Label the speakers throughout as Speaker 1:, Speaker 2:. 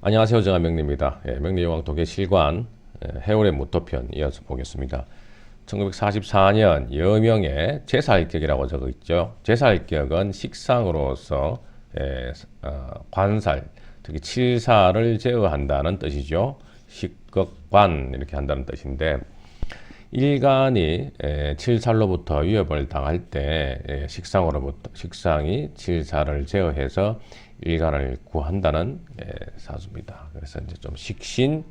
Speaker 1: 안녕하세요. 저가 명리입니다. 명리여왕 독해실관 해월의 무토편 이어서 보겠습니다. 1944년 여명의 제살격이라고 적어 있죠. 제살격은 식상으로서 관살, 특히 칠사를 제어한다는 뜻이죠. 식극관 이렇게 한다는 뜻인데 일간이 칠살로부터 위협을 당할 때 식상이 칠살을 제어해서 일간을 구한다는 사주입니다. 그래서 이제 좀 식신,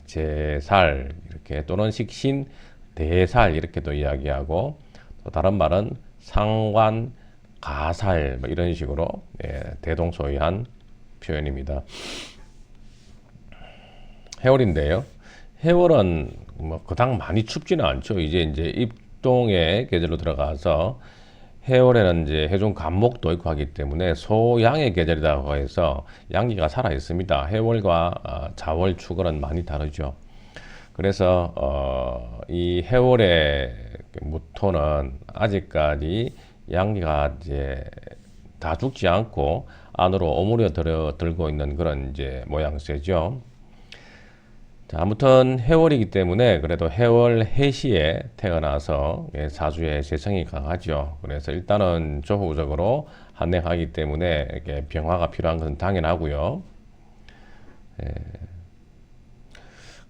Speaker 1: 제살 이렇게 또는 식신, 대살 이렇게도 이야기하고 또 다른 말은 상관, 가살 뭐 이런 식으로 대동소이한 표현입니다. 해월인데요. 해월은 뭐 그닥 많이 춥지는 않죠. 이제 입동의 계절로 들어가서 해월에는 이제 해종 간목도 있고 하기 때문에 소양의 계절이라고 해서 양기가 살아 있습니다. 해월과 자월, 축월은 많이 다르죠. 그래서 이 해월의 무토는 아직까지 양기가 이제 다 죽지 않고 안으로 오므려 들고 있는 그런 이제 모양새죠. 자, 아무튼 해월이기 때문에 그래도 해월 해시에 태어나서 사주의 재성이 강하죠. 그래서 일단은 조후적으로 한행하기 때문에 이렇게 병화가 필요한 것은 당연하고요.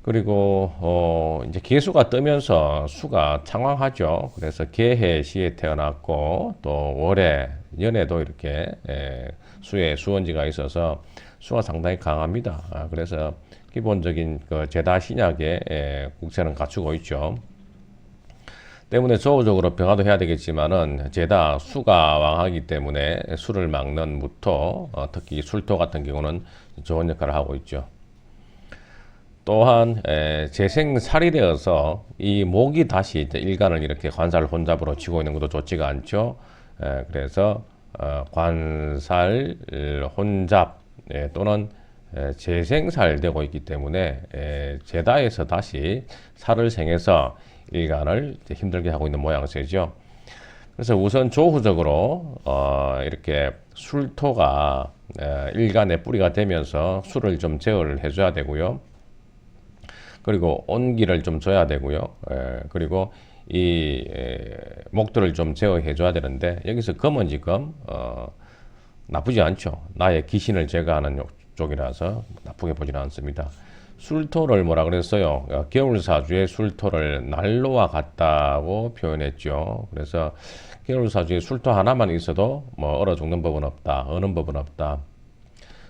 Speaker 1: 그리고 이제 개수가 뜨면서 수가 창왕하죠. 그래서 개해 시에 태어났고 또 월에 연에도 이렇게 수에 수원지가 있어서 수가 상당히 강합니다. 그래서 기본적인 그 제다 신약의 국세는 갖추고 있죠. 때문에 조우적으로 병화도 해야 되겠지만은 제다 수가 왕하기 때문에 수를 막는 무토, 특히 술토 같은 경우는 좋은 역할을 하고 있죠. 또한 재생살이 되어서 이 목이 다시 이제 일간을 이렇게 관살 혼잡으로 치고 있는 것도 좋지가 않죠. 그래서 관살 혼잡 또는 재생살 되고 있기 때문에 제다에서 다시 살을 생해서 일간을 힘들게 하고 있는 모양새죠. 그래서 우선 조후적으로 이렇게 술토가 일간의 뿌리가 되면서 술을 좀 제어를 해줘야 되고요. 그리고 온기를 좀 줘야 되고요. 그리고 이 목들을 좀 제어해 줘야 되는데 여기서 금은 지금 나쁘지 않죠. 나의 기신을 제거하는 쪽이라서 나쁘게 보지는 않습니다. 술토를 뭐라 그랬어요? 겨울사주의 술토를 난로와 같다고 표현했죠. 그래서 겨울사주의 술토 하나만 있어도 뭐 얼어 죽는 법은 없다. 어는 법은 없다.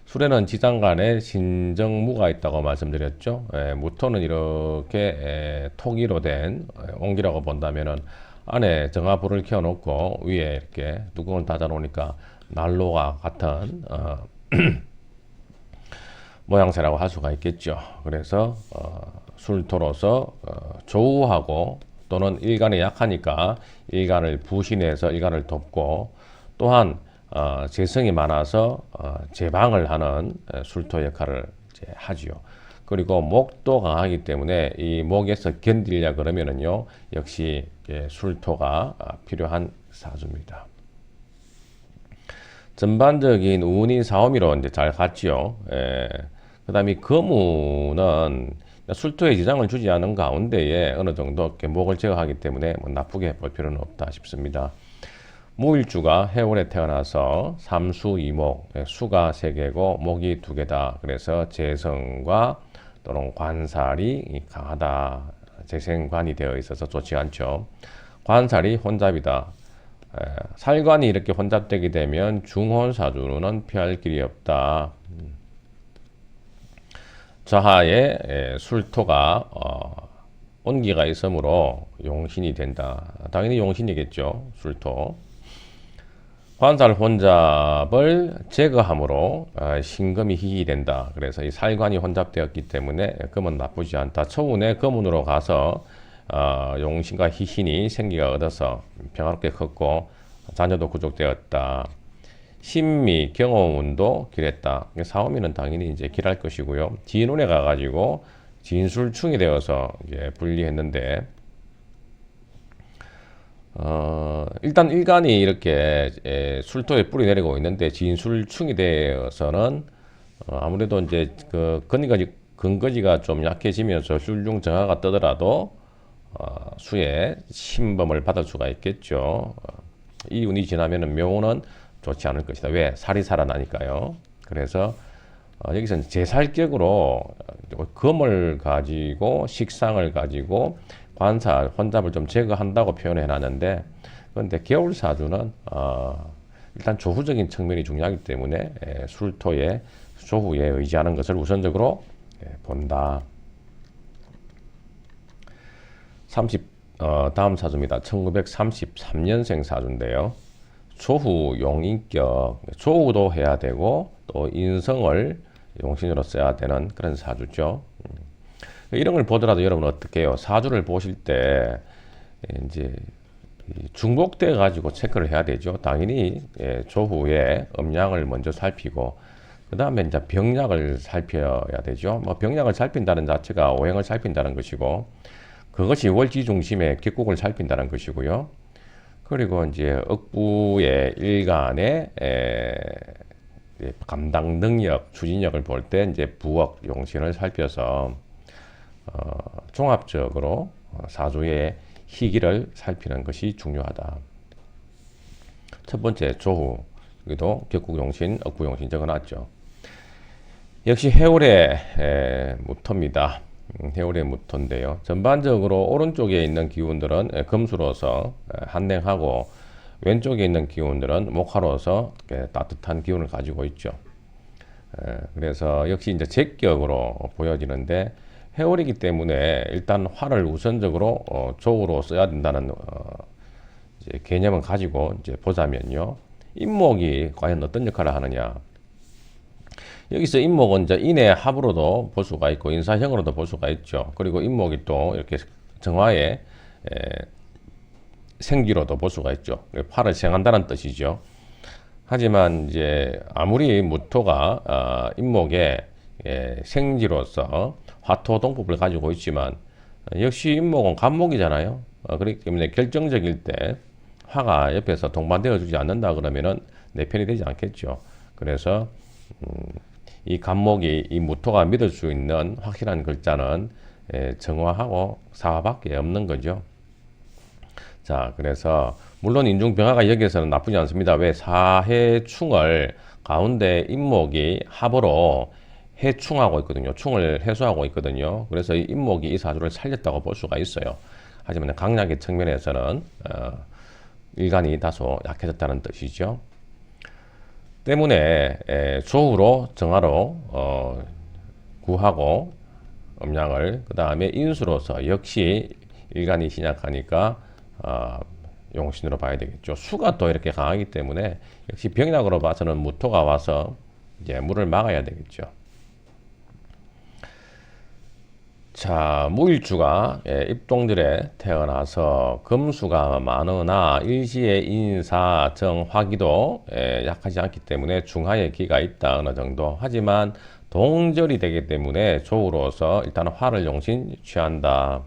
Speaker 1: 술에는 지장간에 신정무가 있다고 말씀드렸죠. 무토는 이렇게 토기로 된 옹기라고 본다면은 안에 정화불을 켜놓고 위에 이렇게 뚜껑을 닫아놓으니까 난로와 같은 모양새라고 할 수가 있겠죠. 그래서 술토로서 조우하고 또는 일간이 약하니까 일간을 부신해서 일간을 돕고 또한 재성이 많아서 제방을 하는 술토 역할을 하지요. 그리고 목도 강하기 때문에 이 목에서 견디려 그러면은요 역시 술토가 필요한 사주입니다. 전반적인 운이 사오미로 이제 잘 갔지요. 그다음에 거무는 술토에 지장을 주지 않은 가운데에 어느 정도 목을 제어하기 때문에 뭐 나쁘게 볼 필요는 없다 싶습니다. 무일주가 해월에 태어나서 삼수 이목, 수가 3개고 목이 2개다. 그래서 재성과 또는 관살이 강하다. 재생관이 되어 있어서 좋지 않죠. 관살이 혼잡이다. 살관이 이렇게 혼잡되게 되면 중혼사주는 피할 길이 없다. 저하에 술토가 온기가 있으므로 용신이 된다. 당연히 용신이겠죠. 술토. 관살 혼잡을 제거함으로 신금이 희귀 된다. 그래서 이 살관이 혼잡되었기 때문에 금은 나쁘지 않다. 초운에 금운으로 가서 용신과 희신이 생기가 얻어서 평화롭게 컸고 자녀도 구족되었다. 신미 경호운도 길했다. 사오미는 당연히 이제 길할 것이고요. 진운에 가가지고 진술충이 되어서 이제 분리했는데 일단 일간이 이렇게 술토에 뿌리 내리고 있는데 진술충이 되어서는 아무래도 이제 그 근거지가 좀 약해지면서 술 정화가 뜨더라도 수에 침범을 받을 수가 있겠죠. 이 운이 지나면은 묘는 좋지 않을 것이다. 왜? 살이 살아나니까요. 그래서 여기서는 제살격으로 금을 가지고 식상을 가지고 관살, 혼잡을 좀 제거한다고 표현해 놨는데, 그런데 겨울사주는 일단 조후적인 측면이 중요하기 때문에 술토의 조후에 의지하는 것을 우선적으로 본다. 다음 사주입니다. 1933년생 사주인데요. 조후 용인격, 조후도 해야 되고 또 인성을 용신으로 써야 되는 그런 사주죠. 이런 걸 보더라도 여러분 어떻게 해요? 사주를 보실 때 이제 중복돼 가지고 체크를 해야 되죠. 당연히 조후에 음양을 먼저 살피고 그 다음에 이제 병약을 살펴야 되죠. 뭐 병약을 살핀다는 자체가 오행을 살핀다는 것이고 그것이 월지 중심의 격국을 살핀다는 것이고요. 그리고 이제 억부의 일간의 감당 능력, 추진력을 볼 때 이제 부억, 용신을 살펴서 종합적으로 사주의 희기를 살피는 것이 중요하다. 첫 번째 조후, 여기도 격국용신, 억부용신 적어놨죠. 역시 해월의 무토입니다. 해월의 무토인데요. 전반적으로 오른쪽에 있는 기운들은 금수로서 한냉하고 왼쪽에 있는 기운들은 목화로서 따뜻한 기운을 가지고 있죠. 그래서 역시 이제 제격으로 보여지는데 해월이기 때문에 일단 화를 우선적으로 조우로 써야 된다는 이제 개념을 가지고 이제 보자면요. 인목이 과연 어떤 역할을 하느냐. 여기서 인목은 이제 인의 합으로도 볼 수가 있고 인사형으로도 볼 수가 있죠. 그리고 인목이 또 이렇게 정화의 생기로도 볼 수가 있죠. 화를 생한다는 뜻이죠. 하지만 이제 아무리 무토가 인목의 생지로서 화토동법을 가지고 있지만 역시 인목은 간목이잖아요. 그렇기 때문에 결정적일 때 화가 옆에서 동반되어 주지 않는다 그러면은 내 편이 되지 않겠죠. 그래서 이 간목이 이 무토가 믿을 수 있는 확실한 글자는 정화하고 사화밖에 없는 거죠. 자, 그래서 물론 인중병화가 여기에서는 나쁘지 않습니다. 왜? 사해충을 가운데 인목이 합으로 해충하고 있거든요. 충을 해소하고 있거든요. 그래서 이 인목이 이 사주를 살렸다고 볼 수가 있어요. 하지만 강약의 측면에서는 일간이 다소 약해졌다는 뜻이죠. 때문에 조후로 정화로 구하고 음양을 그 다음에 인수로서 역시 일간이 신약하니까 용신으로 봐야 되겠죠. 수가 또 이렇게 강하기 때문에 역시 병약으로 봐서는 무토가 와서 이제 물을 막아야 되겠죠. 자, 무일주가 입동들에 태어나서 금수가 많으나 일시의 인사, 정, 화기도 약하지 않기 때문에 중하의 기가 있다 어느 정도. 하지만 동절이 되기 때문에 조우로서 일단 화를 용신 취한다.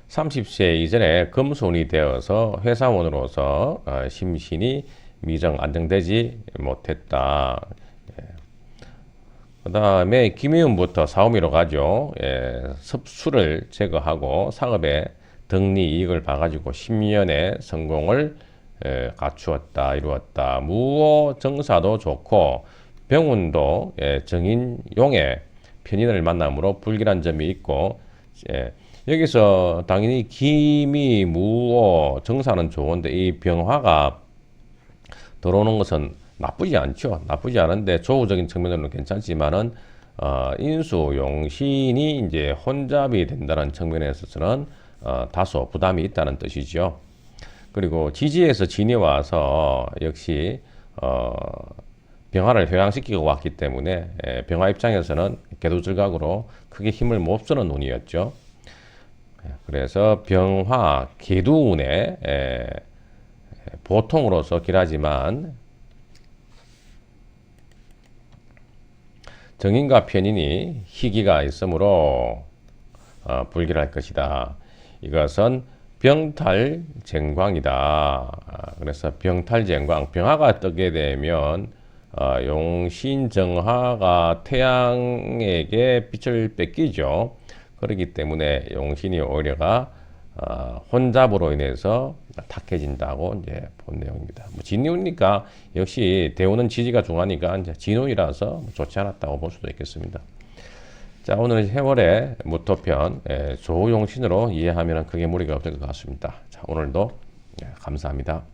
Speaker 1: 30세 이전에 금손이 되어서 회사원으로서 심신이 미정 안정되지 못했다. 그 다음에 김희운부터 사오미로 가죠. 섭수를 제거하고 사업에 덕리 이익을 봐가지고 10년의 성공을 갖추었다, 이루었다. 무호 정사도 좋고 병운도 정인용의 편인을 만남으로 불길한 점이 있고 여기서 당연히 기미, 무호, 정사는 좋은데 이 병화가 들어오는 것은 나쁘지 않죠. 나쁘지 않은데 조후적인 측면으로는 괜찮지만은 인수, 용신이 이제 혼잡이 된다는 측면에 있어서는 다소 부담이 있다는 뜻이죠. 그리고 지지에서 진이 와서 역시 병화를 회양시키고 왔기 때문에 병화 입장에서는 개도절각으로 크게 힘을 못 쓰는 운이었죠. 그래서 병화, 계두운에 보통으로서 길하지만 정인과 편인이 희기가 있으므로 불길할 것이다. 이것은 병탈쟁광이다. 그래서 병탈쟁광, 병화가 뜨게 되면 용신정화가 태양에게 빛을 뺏기죠. 그렇기 때문에 용신이 오히려가 혼잡으로 인해서 탁해진다고 이제 본 내용입니다. 뭐 진운이니까 역시 대우는 지지가 중하니까 이제 진운이라서 좋지 않았다고 볼 수도 있겠습니다. 자, 오늘 해월의 무토편 조용신으로 이해하면 크게 무리가 없을 것 같습니다. 자, 오늘도 감사합니다.